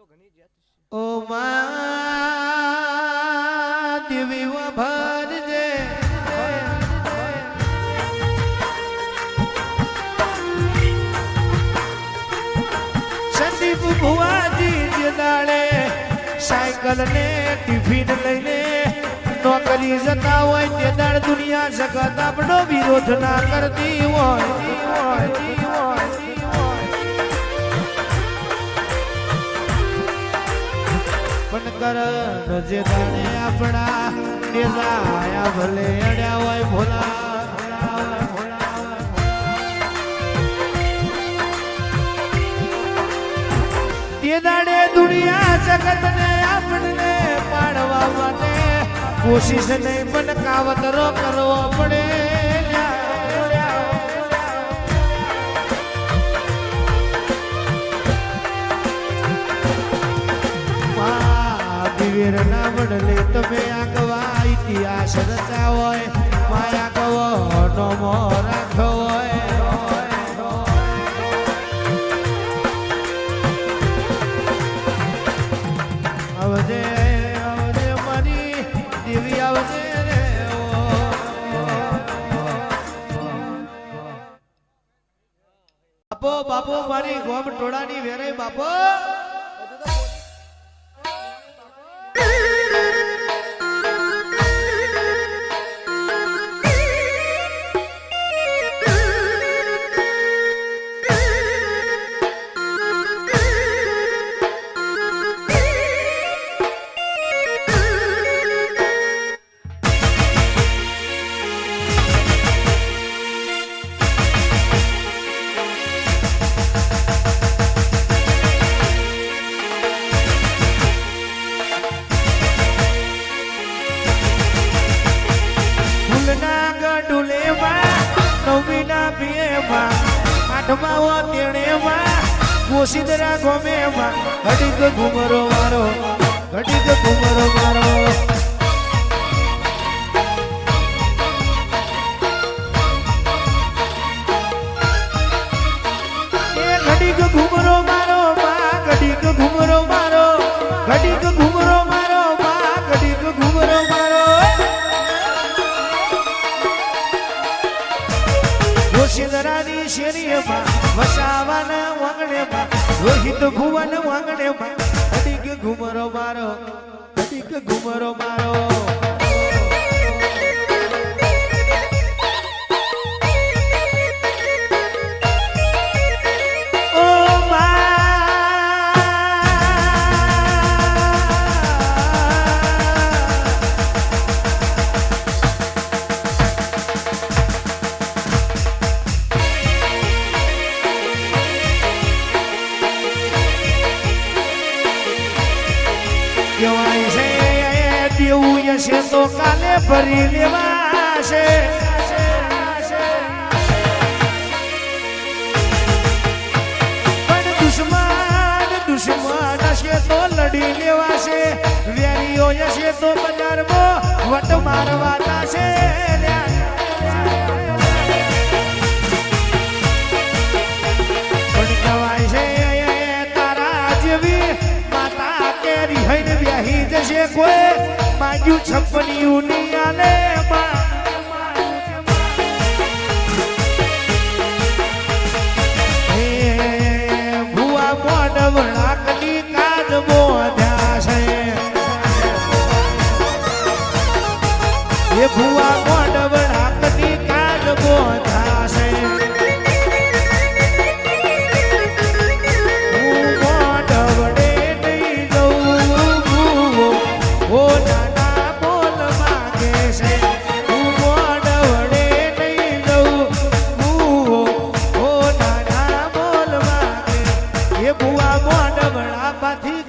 ઓ મા દેવી ભરજે સંદીપ ભુવાજી જે દાડે સાયકલ ને ટિફિન લઈને નોકરી જતા હોય તે દાડ દુનિયા જગત આપણો વિરોધ ના કરતી હોય પણ કરણ જે દાડે આપણા દેસાયા ભલે અડ્યા હોય ભોલા તે દાડે દુનિયા જગત ને આપણને પાડવા માટે કોશિશ નહીં પણ કાવતરો કરવો પડે વીર ના બદલે તમે આગવા ઇતિહાસ રચા હોય માયા કવો નોમો રાખો હોય આવજે આવજે મારી દેવી આવજે રે બાપો બાપો મારી ગોમ ટોળાની વેરે બાપો કોશિદરા ગોમેમાં ઘડીક ઘુમરો મારો ઘડીક ઘુમરો મારો એ ઘડીક ઘુમરો મારો માં ઘડીક ઘુમરો મારો ઘડીક ઘુમરો મારો માં ઘડીક ઘુમરો મારો કોશિદરાની શેરીમાં વસાવાના વાંગણેમાં રોહિત ભુવન વાંગણેમાં ઘડીક ઘુમરો મારો ઘડીક ઘુમરો મારો દેવું છે તો કાલે ભરી લેવાશે પણ દુશ્મન હશે તો લડી લેવાશે વેરીઓ હશે તો બજારમાં વટ મારવાના છે પણ કહેવાય છે તારા જેવી માતા કેરી હઈને વ્યાહી જશે કોઈ માગ્યું છપ્પનિયું ની આલે ભુવા મોઢવણા કદી કાજ મોઢ્યા છે એ ભુવા મોઢવણા કદી કાજ મોઢ્યા છે હું મોઢવડે નહીં જઉં ભુવો ઓ નાના બોલ માગે છે હું મોઢવડે નહીં જઉં ભુવો ઓ નાના બોલ માગે એ ભુવા મોઢવડા પાથી